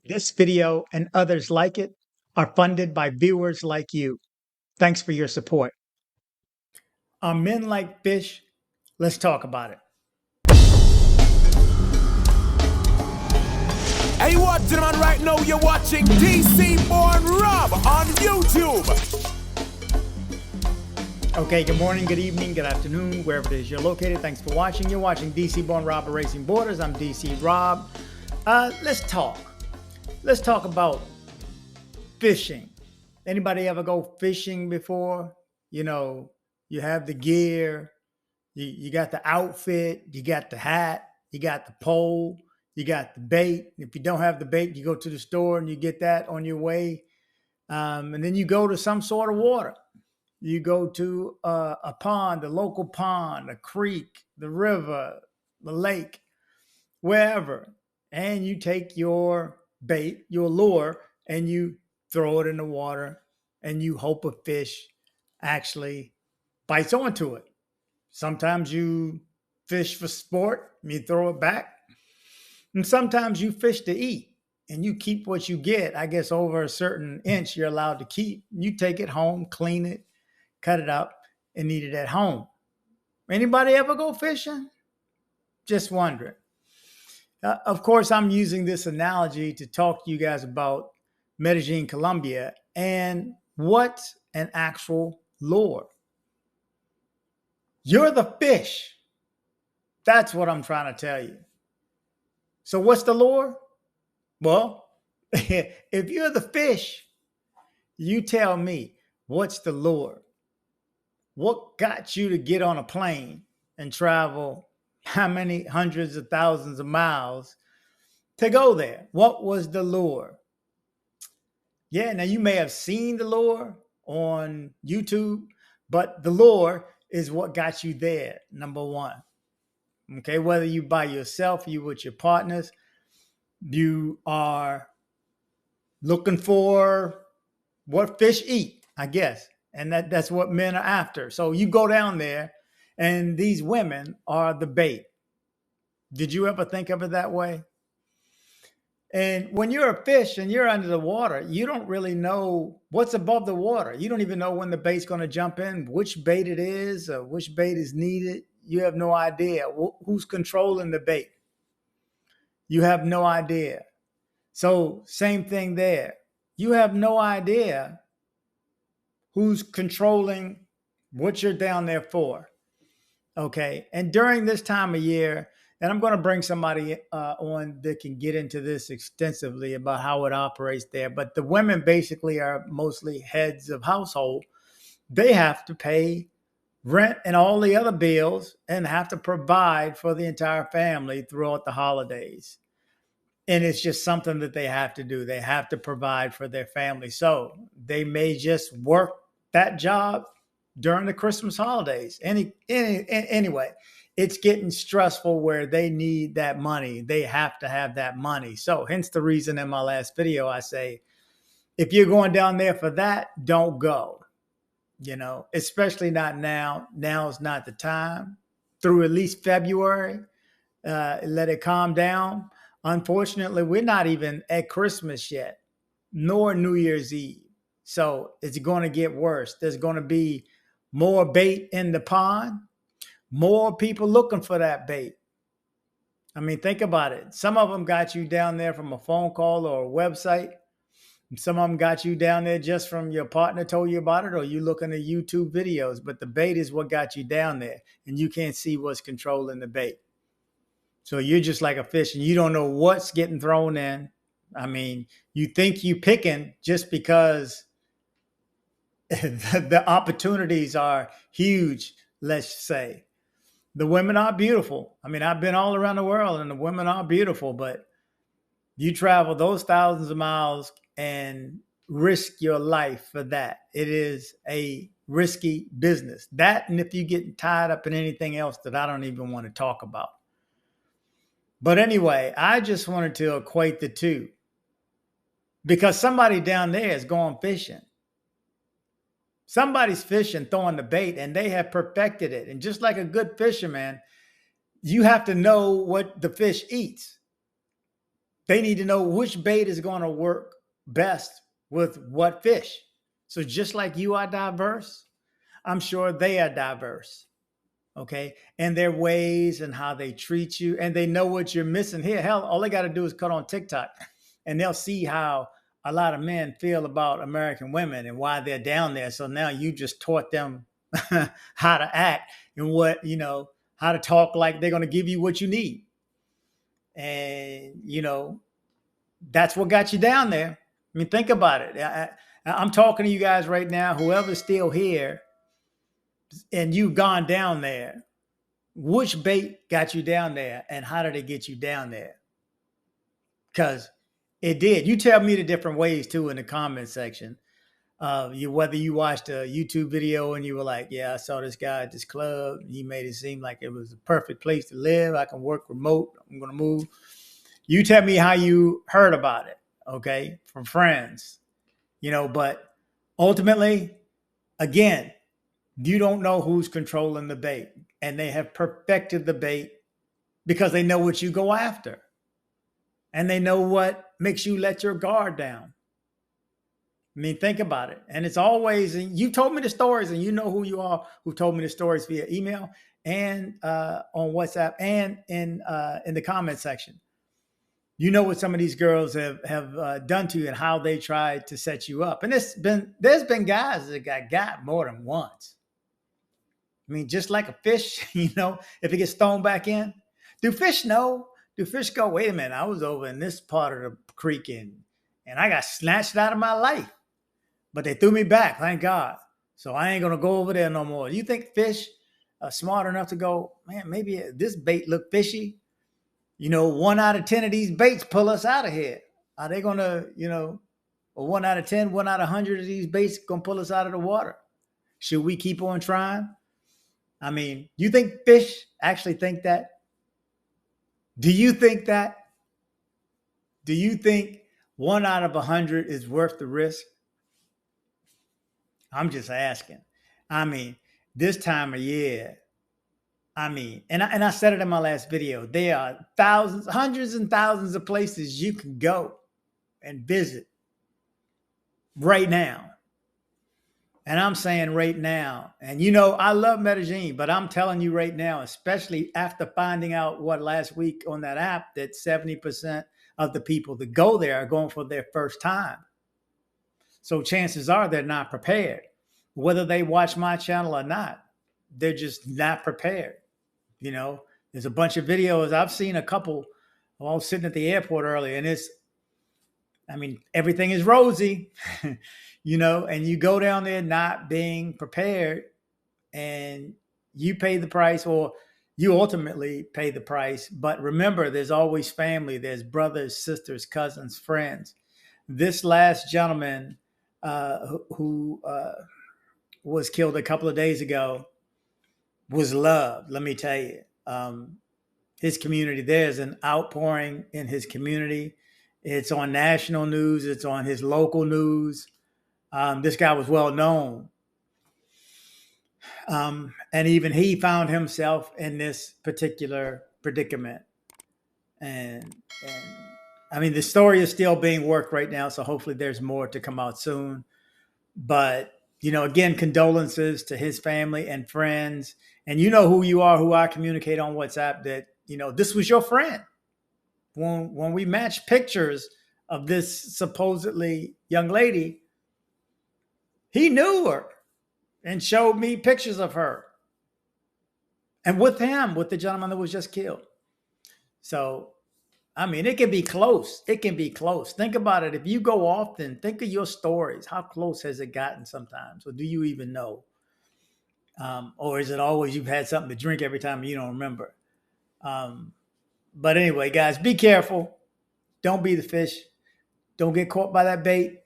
This video and others like it are funded by viewers like you. Thanks for your support. Are men like fish? Let's talk about it. Hey, you watching, man? Right now, you're watching DC Born Rob on YouTube. Okay, good morning, good evening, good afternoon, wherever it is you're located. Thanks for watching. You're watching DC Born Rob Erasing Borders. I'm DC Rob. Let's talk. Let's talk about fishing. Anybody ever go fishing before? You know, you have the gear, you got the outfit, you got the hat, you got the pole, you got the bait. If you don't have the bait, you go to the store and you get that on your way. And then you go to some sort of water. You go to a pond, a local pond, a creek, the river, the lake, wherever. And you take your bait, your lure, and you throw it in the water and you hope a fish actually bites onto it. Sometimes you fish for sport, you throw it back. And sometimes you fish to eat and you keep what you get. I guess over a certain inch you're allowed to keep. You take it home, clean it, cut it up, and eat it at home. Anybody ever go fishing? Just wondering. Of course, I'm using this analogy to talk to you guys about Medellin, Colombia, and what's an actual lure. You're the fish. That's what I'm trying to tell you. So what's the lure? Well, if you're the fish, you tell me, what's the lure? What got you to get on a plane and travel how many hundreds of thousands of miles to go there? What was the lure? Yeah, now you may have seen the lure on YouTube, but the lure is what got you there, number one. Okay, whether you by yourself, you with your partners, you are looking for what fish eat, I guess. And that's what men are after. So you go down there and these women are the bait. Did you ever think of it that way? And when you're a fish and you're under the water, you don't really know what's above the water. You don't even know when the bait's going to jump in, which bait it is, or which bait is needed. You have no idea who's controlling the bait. You have no idea. So same thing there. You have no idea who's controlling what you're down there for. Okay. And during this time of year, and I'm going to bring somebody on that can get into this extensively about how it operates there. But the women basically are mostly heads of household. They have to pay rent and all the other bills and have to provide for the entire family throughout the holidays. And it's just something that they have to do. They have to provide for their family. So they may just work that job during the Christmas holidays. Anyway, it's getting stressful where they need that money. They have to have that money. So hence the reason in my last video, I say, if you're going down there for that, don't go, especially not now. Now is not the time. Through at least February, let it calm down. Unfortunately, we're not even at Christmas yet, nor New Year's Eve. So it's going to get worse. There's going to be more bait in the pond, more people looking for that bait. I mean, think about it. Some of them got you down there from a phone call or a website. Some of them got you down there just from your partner told you about it, or you looking at YouTube videos. But the bait is what got you down there, and you can't see what's controlling the bait. So you're just like a fish and you don't know what's getting thrown in. I mean, you think you picking just because the opportunities are huge, let's say. The women are beautiful. I mean, I've been all around the world and the women are beautiful, but you travel those thousands of miles and risk your life for that. It is a risky business. That, and if you get tied up in anything else that I don't even want to talk about. But anyway, I just wanted to equate the two because somebody down there is going fishing. Somebody's fishing, throwing the bait, and they have perfected it. And just like a good fisherman, you have to know what the fish eats. They need to know which bait is going to work best with what fish. So just like you are diverse, I'm sure they are diverse. Okay. And their ways and how they treat you, and they know what you're missing here. Hell, all they got to do is cut on TikTok and they'll see how a lot of men feel about American women and why they're down there. So now you just taught them how to act and what, how to talk like they're going to give you what you need. And, that's what got you down there. I mean, think about it. I'm talking to you guys right now, whoever's still here, and you've gone down there. Which bait got you down there, and how did it get you down there? Because it did. You tell me the different ways too in the comment section. Whether you watched a YouTube video and you were like, yeah, I saw this guy at this club. He made it seem like it was the perfect place to live. I can work remote. I'm going to move. You tell me how you heard about it, okay, from friends, but ultimately, again, you don't know who's controlling the bait, and they have perfected the bait because they know what you go after, and they know what makes you let your guard down. I mean, think about it. And it's always, and you told me the stories, and you know who you are, who told me the stories via email and on WhatsApp and in the comment section. You know what some of these girls have done to you and how they tried to set you up. And there's been guys that got more than once. I mean, just like a fish, if it gets thrown back in, do fish know? Do fish go, wait a minute, I was over in this part of the creek and I got snatched out of my life, but they threw me back, thank God. So I ain't going to go over there no more. You think fish are smart enough to go, man, maybe this bait look fishy? 1 out of 10 of these baits pull us out of here. Are they going to, 1 out of 10, 1 out of 100 of these baits going to pull us out of the water? Should we keep on trying? I mean, you think fish actually think that? Do you think that? Do you think 1 out of 100 is worth the risk? I'm just asking. I mean, this time of year, and I said it in my last video, there are thousands, hundreds and thousands of places you can go and visit right now. And I'm saying right now, and I love Medellin, but I'm telling you right now, especially after finding out last week on that app, that 70% of the people that go there are going for their first time. So chances are they're not prepared. Whether they watch my channel or not, they're just not prepared. There's a bunch of videos. I've seen a couple. I was sitting at the airport earlier, and everything is rosy, and you go down there not being prepared, and you pay the price, or you ultimately pay the price. But remember, there's always family. There's brothers, sisters, cousins, friends. This last gentleman who was killed a couple of days ago was loved. Let me tell you, his community, there's an outpouring in his community. It's on national news. It's on his local news. This guy was well known. And even he found himself in this particular predicament. And the story is still being worked right now. So hopefully there's more to come out soon. But, again, condolences to his family and friends. And you know who you are, who I communicate on WhatsApp, that, this was your friend. When we matched pictures of this supposedly young lady, he knew her and showed me pictures of her. And with the gentleman that was just killed. So, it can be close. It can be close. Think about it. If you go often, think of your stories. How close has it gotten sometimes? Or do you even know? Or is it always you've had something to drink every time and you don't remember? But anyway, guys, be careful. Don't be the fish. Don't get caught by that bait.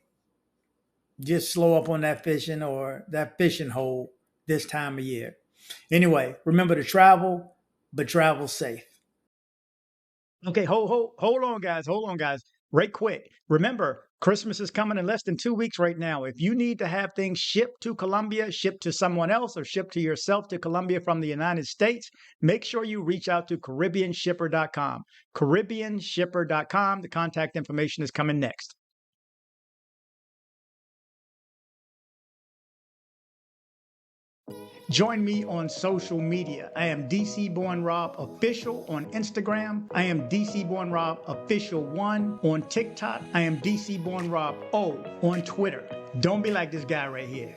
Just slow up on that fishing or that fishing hole this time of year. Anyway, remember to travel, but travel safe. Okay, hold on, guys. right quick. Remember, Christmas is coming in less than 2 weeks right now. If you need to have things shipped to Colombia, shipped to someone else, or shipped to yourself to Colombia from the United States, make sure you reach out to CaribbeanShipper.com. CaribbeanShipper.com. The contact information is coming next. Join me on social media. I am DC Born Rob Official on Instagram. I am DC Born Rob Official 1 on TikTok. I am DC Born Rob O on Twitter. Don't be like this guy right here.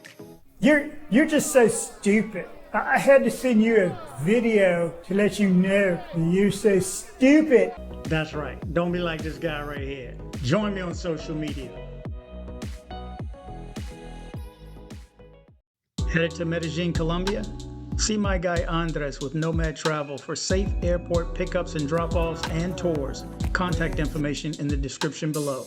You're just so stupid. I had to send you a video to let you know you're so stupid. That's right. Don't be like this guy right here. Join me on social media. Headed to Medellin, Colombia? See my guy Andres with Nomad Travel for safe airport pickups and drop-offs and tours. Contact information in the description below.